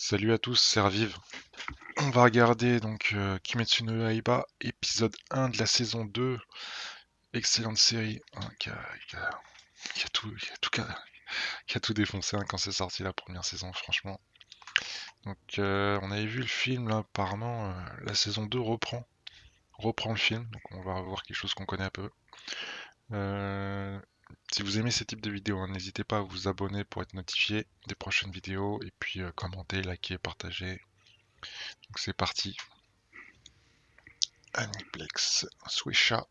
Salut à tous, c'est Raviv. On va regarder donc Kimetsu no Yaiba, épisode 1 de la saison 2. Excellente série hein, qui a tout défoncé hein, quand c'est sorti la première saison, franchement. Donc on avait vu le film là, apparemment la saison 2 reprend le film, donc on va voir quelque chose qu'on connaît un peu. Euh, Si vous aimez ce type de vidéos, hein, n'hésitez pas à vous abonner pour être notifié des prochaines vidéos et puis commenter, liker, partager. Donc c'est parti. Aniplex, Swisha,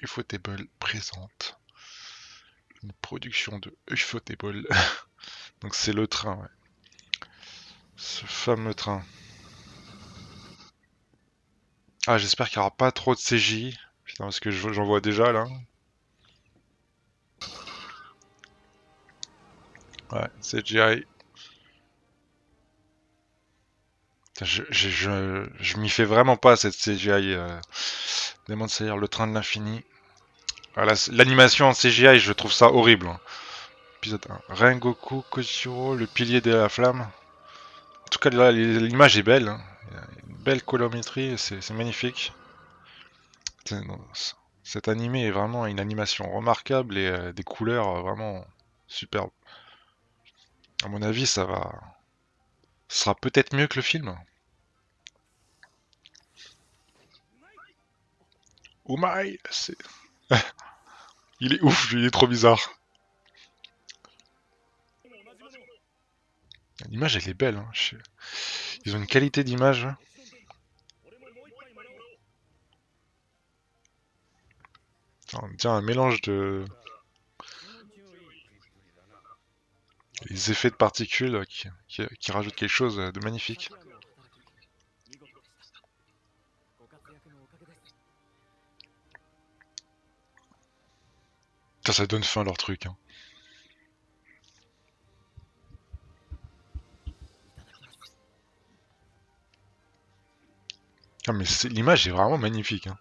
Ufotable présente une production de Ufotable. Donc c'est le train, ouais. Ce fameux train. Ah, j'espère qu'il n'y aura pas trop de CGI. Putain, parce que j'en vois déjà là. Ouais, CGI. Putain, je m'y fais vraiment pas cette CGI. Demon Slayer, le train de l'infini. Ah, l'animation en CGI, je trouve ça horrible. Hein. Épisode 1. Rengoku Koshiro, le pilier de la flamme. En tout cas, là, l'image est belle. Hein. Il y a une belle colorimétrie, c'est magnifique. Cet animé est vraiment une animation remarquable et des couleurs vraiment superbes. À mon avis, ce sera peut-être mieux que le film. Oumai, il est ouf, il est trop bizarre. L'image, elle est belle. Hein. Ils ont une qualité d'image. On dirait un mélange de les effets de particules qui rajoutent quelque chose de magnifique. Ça donne fin leur truc. Hein. Ah, mais l'image est vraiment magnifique. Hein.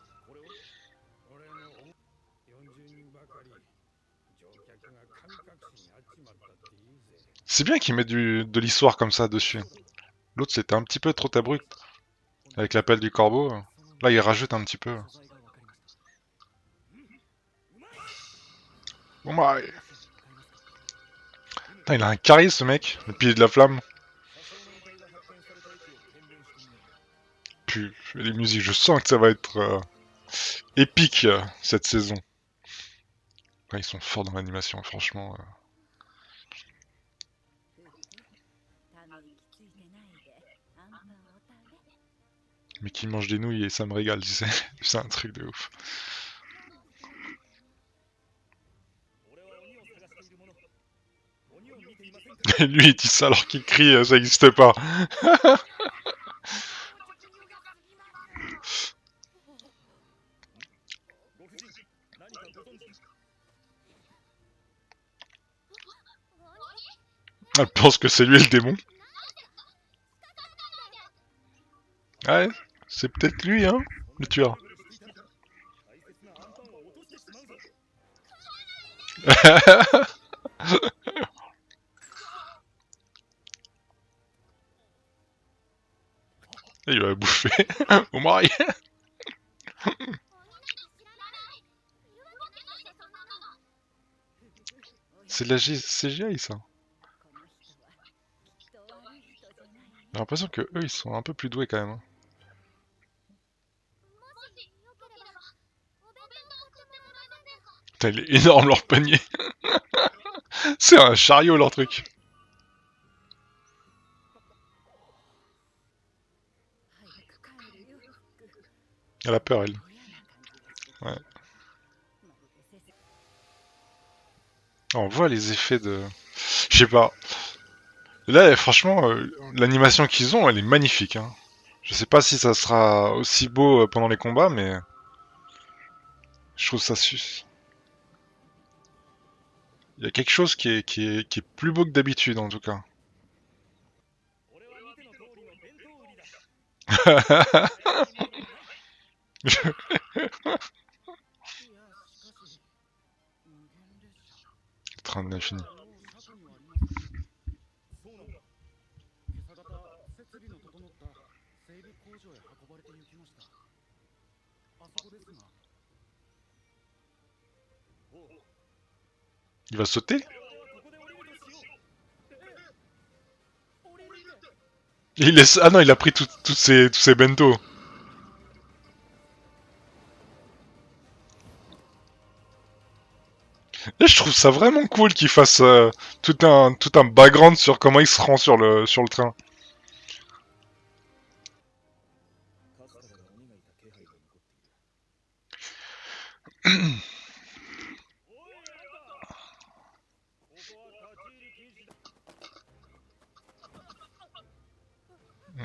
C'est bien qu'ils mettent de l'histoire comme ça dessus. L'autre c'était un petit peu trop abrupt. Avec l'appel du corbeau. Là il rajoute un petit peu. Oh my. Putain, il a un charisme ce mec, le pilier de la flamme. Puis les musiques, je sens que ça va être épique cette saison. Ouais, ils sont forts dans l'animation, franchement. Mais qui mange des nouilles et ça me régale, tu sais. C'est un truc de ouf. Et lui il dit ça alors qu'il crie, ça n'existe pas. Elle pense que c'est lui le démon. Ouais, c'est peut-être lui, hein, le tueur. Il va bouffer. Au mari. C'est de la CGI ça. J'ai l'impression que eux ils sont un peu plus doués quand même. Hein. Putain, il est énorme leur panier. C'est un chariot leur truc. Elle a peur elle. Ouais. On voit les effets de... Je sais pas. Là franchement, l'animation qu'ils ont elle est magnifique. Hein. Je sais pas si ça sera aussi beau pendant les combats mais... Je trouve ça sus. Il y a quelque chose qui est plus beau que d'habitude en tout cas. Train de l'infini. Il va sauter? Il laisse... Ah non, il a pris tous ses bento. Et je trouve ça vraiment cool qu'il fasse tout un background sur comment il se rend sur le train.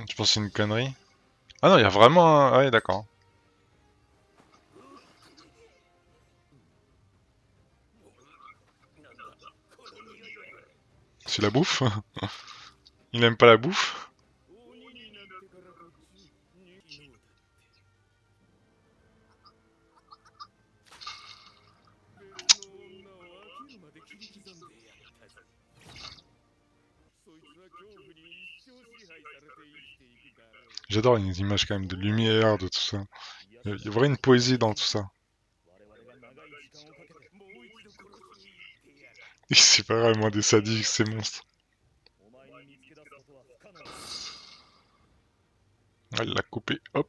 Tu penses que c'est une connerie? Ah non, il y a vraiment un... Ah ouais, d'accord. C'est la bouffe? Il aime pas la bouffe? J'adore les images quand même de lumière, de tout ça. Il y a vraiment une poésie dans tout ça. C'est pas vraiment des sadiques, ces monstres. Ah, il l'a coupé, hop.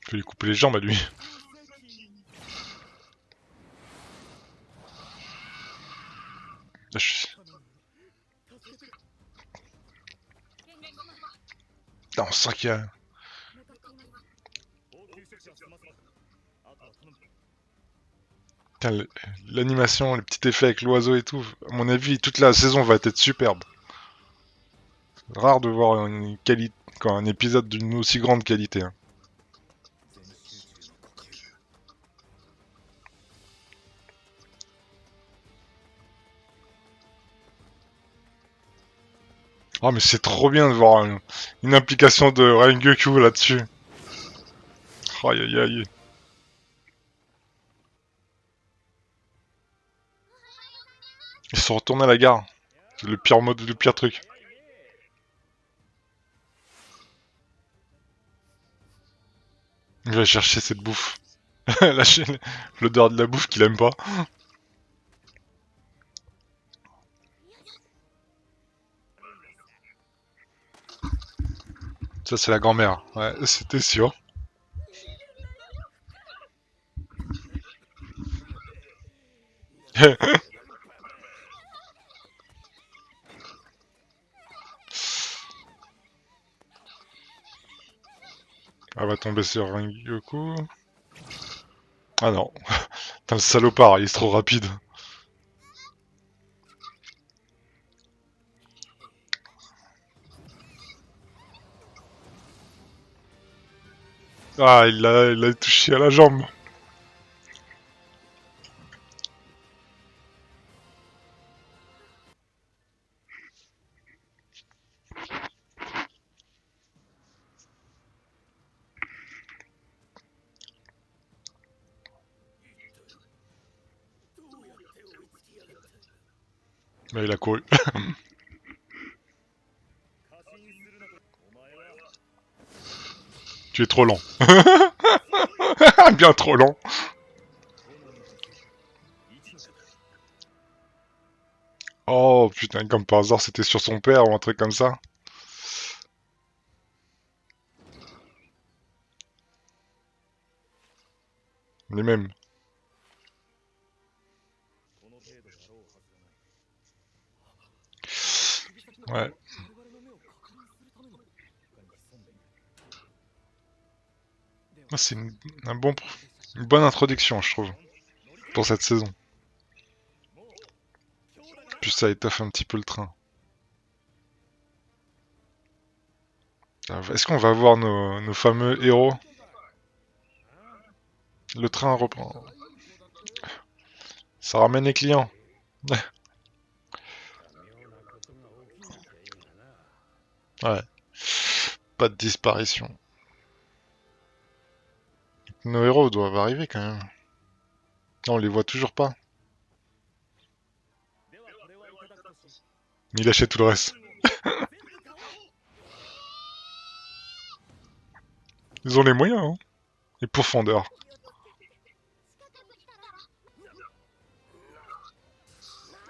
Je vais lui couper les jambes à lui. Ah, on sent qu'il y a... L'animation, les petits effets avec l'oiseau et tout, à mon avis, toute la saison va être superbe. Rare de voir un épisode d'une aussi grande qualité. Hein. Oh mais c'est trop bien de voir une implication de Rengoku là-dessus. Oh, aïe aïe aïe. Ils sont retournés à la gare. C'est le pire mode, le pire truc. Il va chercher cette bouffe. L'odeur de la bouffe qu'il aime pas. Ça c'est la grand-mère. Ouais, c'était sûr. Elle va tomber sur Rengoku. Ah non. Putain, le salopard, il est trop rapide. Ah, il l'a touché à la jambe. Mais il a couru. Tu es trop lent. Bien trop lent. Oh putain, comme par hasard, c'était sur son père ou un truc comme ça. Les mêmes. Ouais. C'est une bonne introduction, je trouve, pour cette saison. Puis ça étoffe un petit peu le train. Est-ce qu'on va voir nos fameux héros? Le train reprend. Ça ramène les clients. Ouais. Pas de disparition. Nos héros doivent arriver quand même. Non, on les voit toujours pas. Il achète tout le reste. Ils ont les moyens, hein. Les pourfendeurs.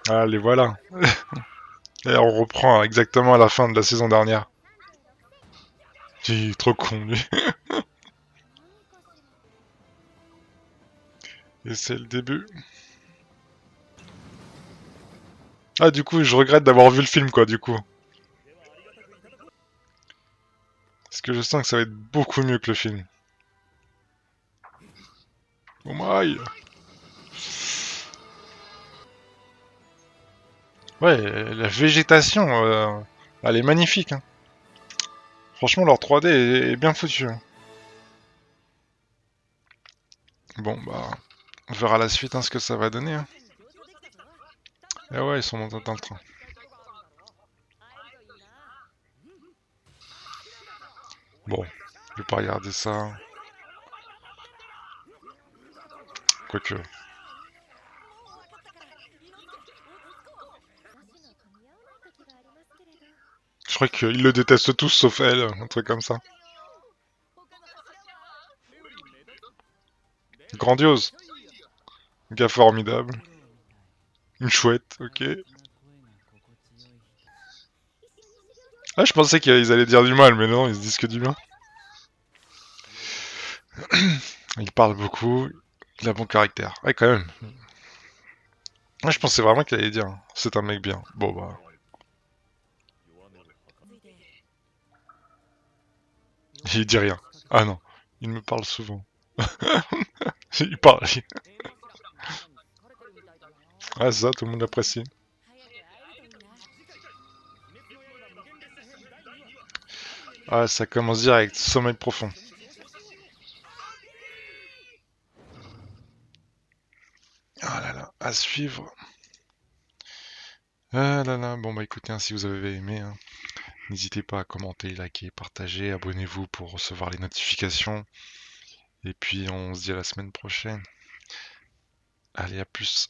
Ah, les voilà. Et on reprend exactement à la fin de la saison dernière. Il est trop con, lui. Et c'est le début. Ah, du coup, je regrette d'avoir vu le film, quoi, du coup. Parce que je sens que ça va être beaucoup mieux que le film. Oh my! Ouais, la végétation, elle est magnifique, hein. Franchement, leur 3D est bien foutu, hein. Bon, bah, on verra la suite, hein, ce que ça va donner, hein. Ah ouais, ils sont montés dans le train. Bon, je vais pas regarder ça. Quoique. Je crois qu'ils le détestent tous sauf elle, un truc comme ça. Grandiose. Gars formidable. Une chouette, ok. Ah, je pensais qu'ils allaient dire du mal, mais non, ils se disent que du bien. Il parle beaucoup, il a bon caractère. Ouais, quand même. Moi, je pensais vraiment qu'il allait dire, hein, c'est un mec bien. Bon, bah. Il dit rien. Ah non, il me parle souvent. Il parle. Ah, c'est ça, tout le monde apprécie. Ah, ça commence direct, sommeil profond. Ah là là, à suivre. Ah là là, bon bah écoutez, hein, si vous avez aimé, hein, n'hésitez pas à commenter, liker, partager, abonnez-vous pour recevoir les notifications. Et puis on se dit à la semaine prochaine. Allez, à plus.